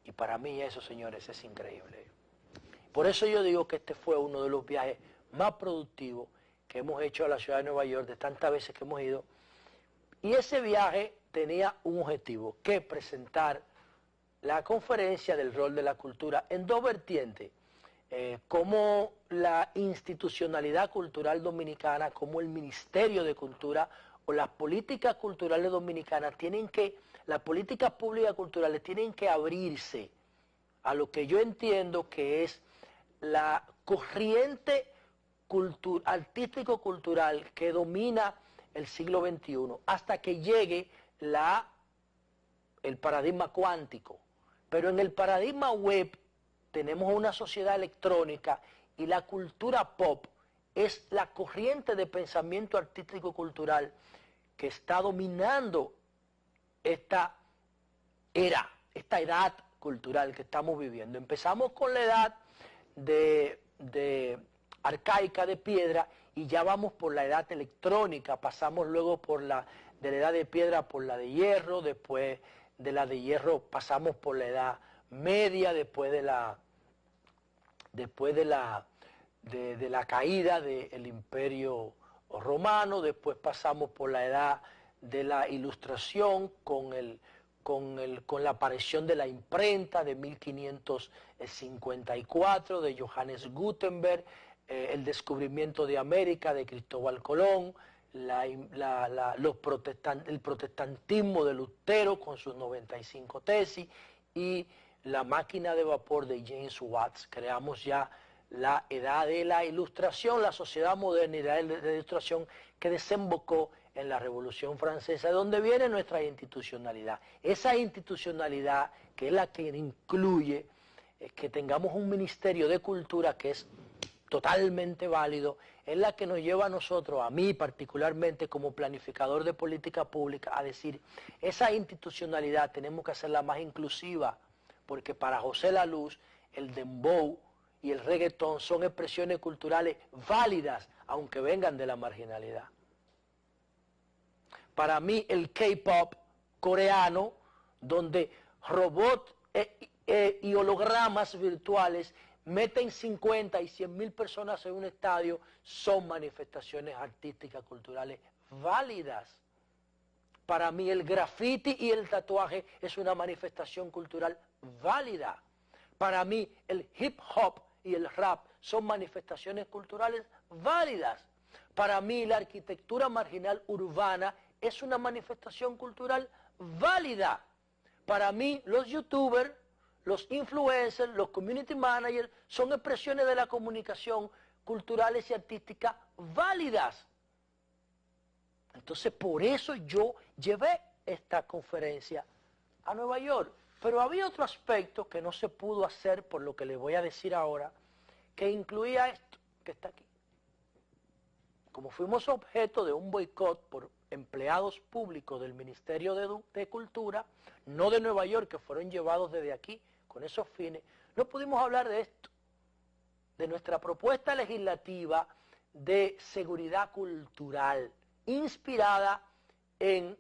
Y para mí eso, señores, es increíble. Por eso yo digo que este fue uno de los viajes más productivos que hemos hecho a la ciudad de Nueva York, de tantas veces que hemos ido. Y ese viaje tenía un objetivo, que presentar la conferencia del rol de la cultura en dos vertientes, como la institucionalidad cultural dominicana, como el Ministerio de Cultura o las políticas culturales dominicanas las políticas públicas culturales tienen que abrirse a lo que yo entiendo que es la corriente artístico-cultural que domina el siglo XXI, hasta que llegue el paradigma cuántico. Pero en el paradigma web tenemos una sociedad electrónica y la cultura pop es la corriente de pensamiento artístico-cultural que está dominando esta edad cultural que estamos viviendo. Empezamos con la edad de arcaica de piedra y ya vamos por la edad electrónica, pasamos luego de la edad de piedra por la de hierro, después de la de hierro pasamos por la edad media, después de la caída del Imperio Romano, después pasamos por la edad de la Ilustración con la aparición de la imprenta de 1554 de Johannes Gutenberg, el descubrimiento de América de Cristóbal Colón, el protestantismo de Lutero con sus 95 tesis y la máquina de vapor de James Watts. Creamos ya la edad de la Ilustración, la sociedad moderna y la edad de la Ilustración que desembocó en la Revolución Francesa, de donde viene nuestra institucionalidad. Esa institucionalidad que es la que incluye que tengamos un Ministerio de Cultura que es totalmente válido, es la que nos lleva a nosotros, a mí particularmente como planificador de política pública, a decir, esa institucionalidad tenemos que hacerla más inclusiva, porque para José La Luz, el dembow y el reggaetón son expresiones culturales válidas, aunque vengan de la marginalidad. Para mí el K-pop coreano, donde robots y hologramas virtuales meten 50 y 100 mil personas en un estadio, son manifestaciones artísticas, culturales válidas. Para mí el graffiti y el tatuaje es una manifestación cultural válida. Para mí el hip hop y el rap son manifestaciones culturales válidas. Para mí la arquitectura marginal urbana es una manifestación cultural válida. Para mí los youtubers, los influencers, los community managers son expresiones de la comunicación culturales y artísticas válidas. Entonces por eso yo llevé esta conferencia a Nueva York. Pero había otro aspecto que no se pudo hacer, por lo que les voy a decir ahora, que incluía esto que está aquí. Como fuimos objeto de un boicot por empleados públicos del Ministerio de Cultura, no de Nueva York, que fueron llevados desde aquí con esos fines, no pudimos hablar de esto, de nuestra propuesta legislativa de seguridad cultural, inspirada en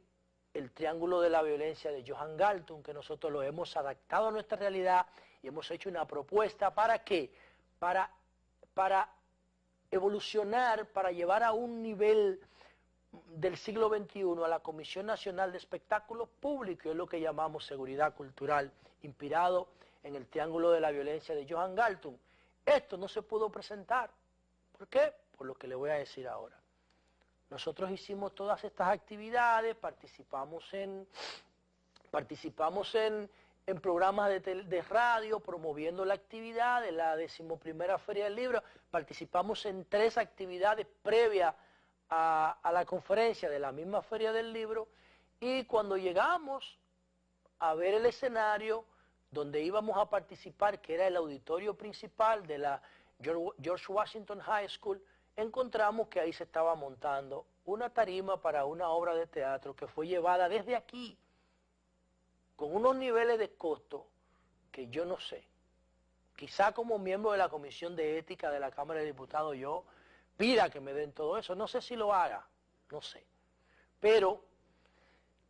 el triángulo de la violencia de Johan Galtung, que nosotros lo hemos adaptado a nuestra realidad y hemos hecho una propuesta. ¿Para qué? Para evolucionar, para llevar a un nivel del siglo XXI a la Comisión Nacional de Espectáculos Públicos, es lo que llamamos seguridad cultural, inspirado en el triángulo de la violencia de Johan Galtung. Esto no se pudo presentar. ¿Por qué? Por lo que le voy a decir ahora. Nosotros hicimos todas estas actividades, participamos en programas de radio promoviendo la actividad de la 11ª Feria del Libro, participamos en 3 actividades previas a la conferencia de la misma Feria del Libro, y cuando llegamos a ver el escenario donde íbamos a participar, que era el auditorio principal de la George Washington High School, encontramos que ahí se estaba montando una tarima para una obra de teatro que fue llevada desde aquí, con unos niveles de costo que yo no sé. Quizá como miembro de la Comisión de Ética de la Cámara de Diputados yo pida que me den todo eso. No sé si lo haga, no sé. Pero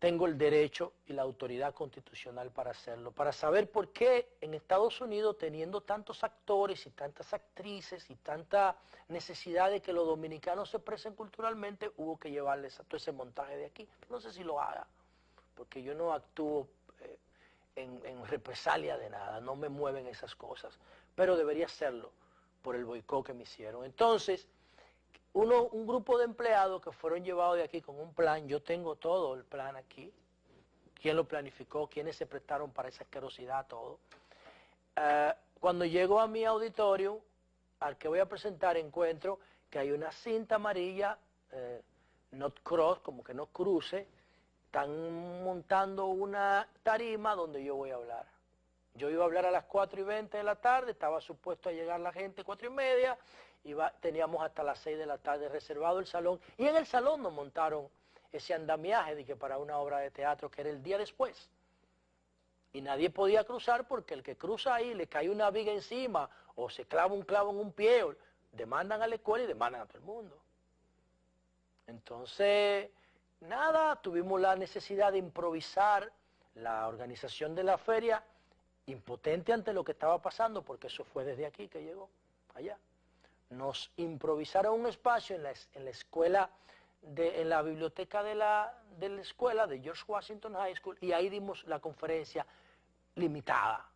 tengo el derecho y la autoridad constitucional para hacerlo, para saber por qué en Estados Unidos, teniendo tantos actores y tantas actrices y tanta necesidad de que los dominicanos se expresen culturalmente, hubo que llevarles a todo ese montaje de aquí. No sé si lo haga, porque yo no actúo en represalia de nada, no me mueven esas cosas, pero debería hacerlo por el boicot que me hicieron. Entonces, un grupo de empleados que fueron llevados de aquí con un plan, yo tengo todo el plan aquí, quién lo planificó, quiénes se prestaron para esa asquerosidad, todo. Cuando llego a mi auditorio, al que voy a presentar, encuentro que hay una cinta amarilla, not cross, como que no cruce, están montando una tarima donde yo voy a hablar. Yo iba a hablar a las 4:20 de la tarde, estaba supuesto a llegar la gente 4:30, teníamos hasta las 6 de la tarde reservado el salón, y en el salón nos montaron ese andamiaje de que para una obra de teatro que era el día después. Y nadie podía cruzar porque el que cruza ahí le cae una viga encima o se clava un clavo en un pie, o demandan a la escuela y demandan a todo el mundo. Entonces, nada, tuvimos la necesidad de improvisar la organización de la feria, impotente ante lo que estaba pasando, porque eso fue desde aquí que llegó, allá. Nos improvisaron un espacio en la escuela, en la biblioteca de la escuela de George Washington High School, y ahí dimos la conferencia limitada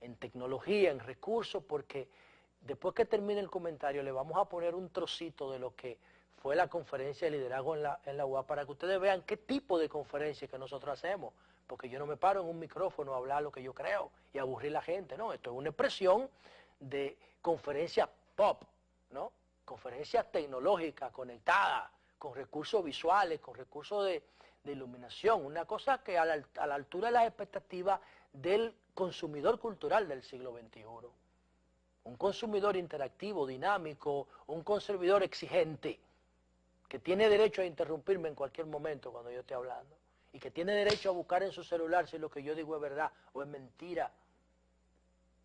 en tecnología, en recursos, porque después que termine el comentario le vamos a poner un trocito de lo que fue la conferencia de liderazgo en la UAS para que ustedes vean qué tipo de conferencia que nosotros hacemos, porque yo no me paro en un micrófono a hablar lo que yo creo y aburrir a la gente, no, esto es una expresión de conferencia pop, ¿no? Conferencia tecnológica, conectada, con recursos visuales, con recursos de iluminación, una cosa que a la altura de las expectativas del consumidor cultural del siglo XXI. Un consumidor interactivo, dinámico, un consumidor exigente, que tiene derecho a interrumpirme en cualquier momento cuando yo esté hablando, y que tiene derecho a buscar en su celular si lo que yo digo es verdad o es mentira.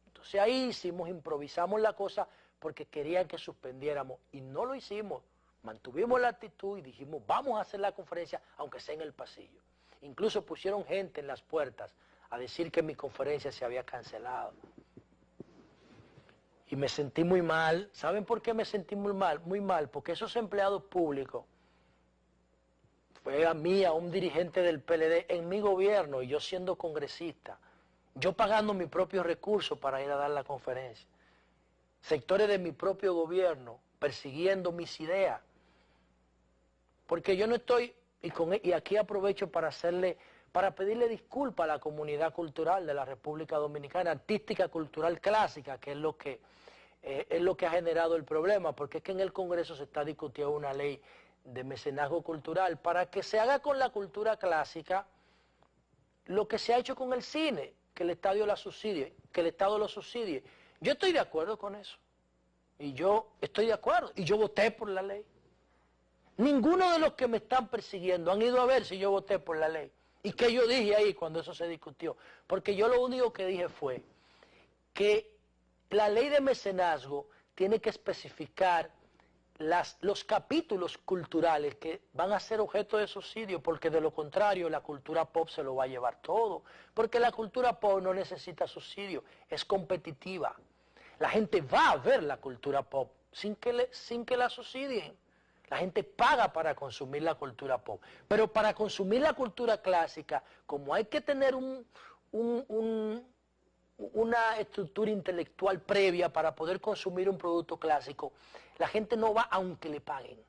Entonces ahí improvisamos la cosa porque querían que suspendiéramos y no lo hicimos. Mantuvimos la actitud y dijimos, vamos a hacer la conferencia aunque sea en el pasillo. Incluso pusieron gente en las puertas a decir que mi conferencia se había cancelado. Y me sentí muy mal. ¿Saben por qué me sentí muy mal? Muy mal, porque esos empleados públicos, fue a mí, a un dirigente del PLD en mi gobierno, y yo siendo congresista, yo pagando mis propios recursos para ir a dar la conferencia, sectores de mi propio gobierno persiguiendo mis ideas, porque yo no estoy, y aquí aprovecho para pedirle disculpas a la comunidad cultural de la República Dominicana, artística, cultural, clásica, que es lo que ha generado el problema, porque es que en el Congreso se está discutiendo una ley de mecenazgo cultural para que se haga con la cultura clásica lo que se ha hecho con el cine, que el Estado lo subsidie. Yo estoy de acuerdo con eso, y yo estoy de acuerdo, y yo voté por la ley. Ninguno de los que me están persiguiendo han ido a ver si yo voté por la ley. ¿Y qué yo dije ahí cuando eso se discutió? Porque yo lo único que dije fue que la ley de mecenazgo tiene que especificar los capítulos culturales que van a ser objeto de subsidio, porque de lo contrario la cultura pop se lo va a llevar todo. Porque la cultura pop no necesita subsidio, es competitiva. La gente va a ver la cultura pop sin que la subsidien. La gente paga para consumir la cultura pop. Pero para consumir la cultura clásica, como hay que tener una estructura intelectual previa para poder consumir un producto clásico, la gente no va aunque le paguen.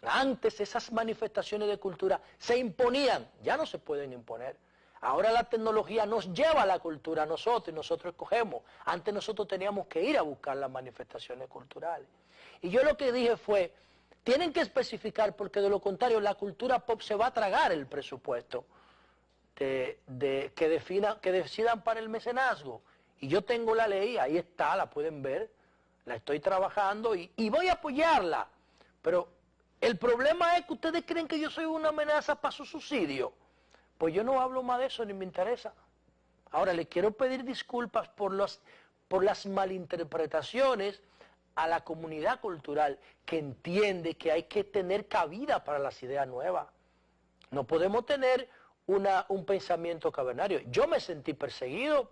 Antes esas manifestaciones de cultura se imponían, ya no se pueden imponer. Ahora la tecnología nos lleva a la cultura a nosotros y nosotros escogemos. Antes nosotros teníamos que ir a buscar las manifestaciones culturales. Y yo lo que dije fue, tienen que especificar porque de lo contrario la cultura pop se va a tragar el presupuesto que decidan para el mecenazgo. Y yo tengo la ley, ahí está, la pueden ver, la estoy trabajando y voy a apoyarla. Pero el problema es que ustedes creen que yo soy una amenaza para su subsidio. Pues yo no hablo más de eso, ni me interesa. Ahora, le quiero pedir disculpas por las malinterpretaciones a la comunidad cultural que entiende que hay que tener cabida para las ideas nuevas. No podemos tener un pensamiento cavernario. Yo me sentí perseguido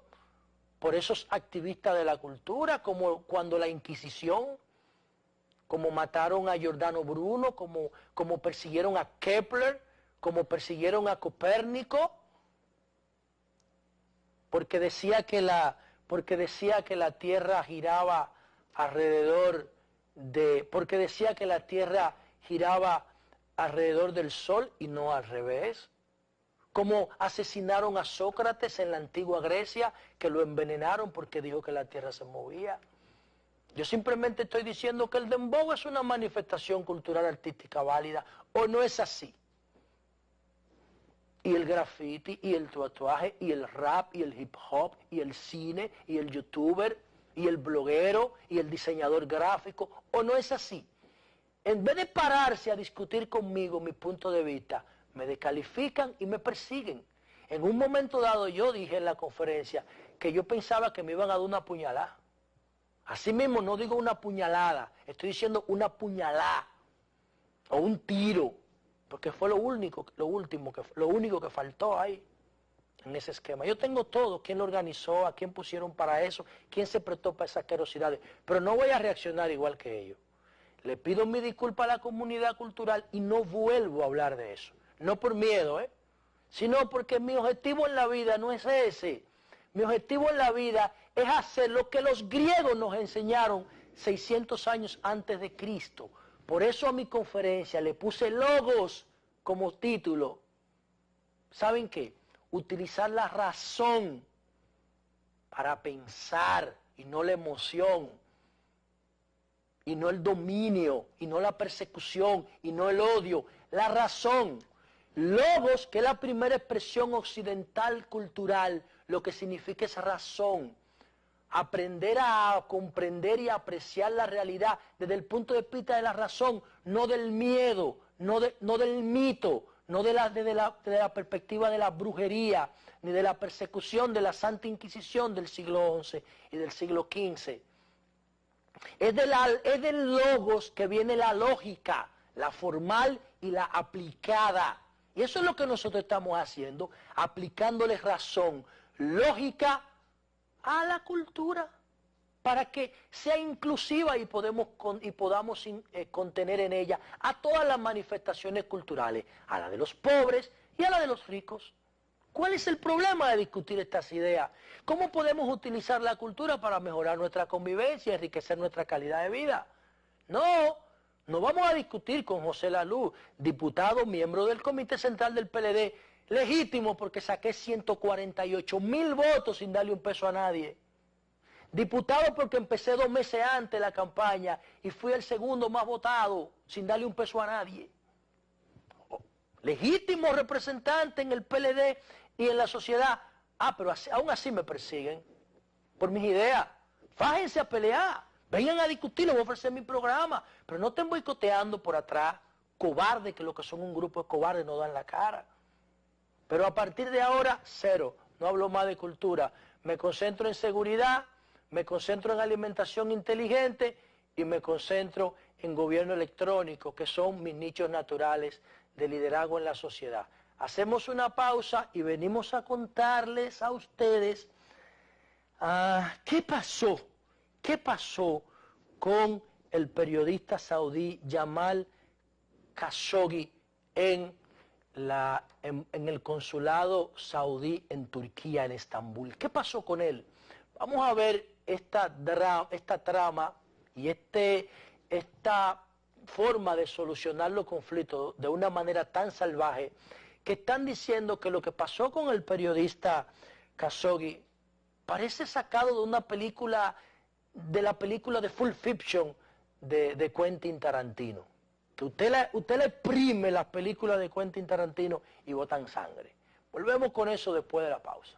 por esos activistas de la cultura, como cuando la Inquisición, como mataron a Giordano Bruno, como persiguieron a Kepler, como persiguieron a Copérnico, porque decía que la Tierra giraba alrededor del Sol y no al revés. Como asesinaron a Sócrates en la antigua Grecia, que lo envenenaron porque dijo que la Tierra se movía. Yo simplemente estoy diciendo que el dembow es una manifestación cultural artística válida, ¿o no es así? Y el graffiti, y el tatuaje, y el rap, y el hip hop, y el cine, y el youtuber, y el bloguero, y el diseñador gráfico, ¿o no es así? En vez de pararse a discutir conmigo mi punto de vista, me descalifican y me persiguen. En un momento dado yo dije en la conferencia que yo pensaba que me iban a dar una puñalada. Así mismo no digo una puñalada, estoy diciendo una puñalada o un tiro, porque fue lo único que faltó ahí en ese esquema. Yo tengo todo, quién lo organizó, a quién pusieron para eso, quién se prestó para esas asquerosidades, pero no voy a reaccionar igual que ellos. Le pido mi disculpa a la comunidad cultural y no vuelvo a hablar de eso. No por miedo, sino porque mi objetivo en la vida no es ese. Mi objetivo en la vida es hacer lo que los griegos nos enseñaron 600 años antes de Cristo. Por eso a mi conferencia le puse logos como título. ¿Saben qué? Utilizar la razón para pensar y no la emoción, y no el dominio, y no la persecución, y no el odio. La razón. Logos, que es la primera expresión occidental cultural, lo que significa es razón. Aprender a comprender y apreciar la realidad desde el punto de vista de la razón, no del miedo, no del mito, no de la perspectiva de la brujería, ni de la persecución de la Santa Inquisición del siglo XI y del siglo XV. Es del logos que viene la lógica, la formal y la aplicada. Y eso es lo que nosotros estamos haciendo, aplicándole razón, lógica a la cultura, para que sea inclusiva y podamos contener en ella a todas las manifestaciones culturales, a la de los pobres y a la de los ricos. ¿Cuál es el problema de discutir estas ideas? ¿Cómo podemos utilizar la cultura para mejorar nuestra convivencia y enriquecer nuestra calidad de vida? No vamos a discutir con José Lalú, diputado, miembro del Comité Central del PLD, legítimo porque saqué 148,000 votos sin darle un peso a nadie. Diputado porque empecé 2 meses antes la campaña y fui el segundo más votado sin darle un peso a nadie. Legítimo representante en el PLD y en la sociedad. Pero aún así me persiguen por mis ideas. Fájense a pelear, vengan a discutir, les voy a ofrecer mi programa, pero no estén boicoteando por atrás, cobardes, que lo que son un grupo de cobardes no dan la cara. Pero a partir de ahora, cero, no hablo más de cultura, me concentro en seguridad, me concentro en alimentación inteligente y me concentro en gobierno electrónico, que son mis nichos naturales de liderazgo en la sociedad. Hacemos una pausa y venimos a contarles a ustedes qué pasó con el periodista saudí Jamal Khashoggi en el consulado saudí en Turquía, en Estambul. ¿Qué pasó con él? Vamos a ver esta trama y esta forma de solucionar los conflictos de una manera tan salvaje, que están diciendo que lo que pasó con el periodista Khashoggi parece sacado de una película, de la película de Pulp Fiction de Quentin Tarantino. Que usted le exprime las películas de Quentin Tarantino y botan sangre. Volvemos con eso después de la pausa.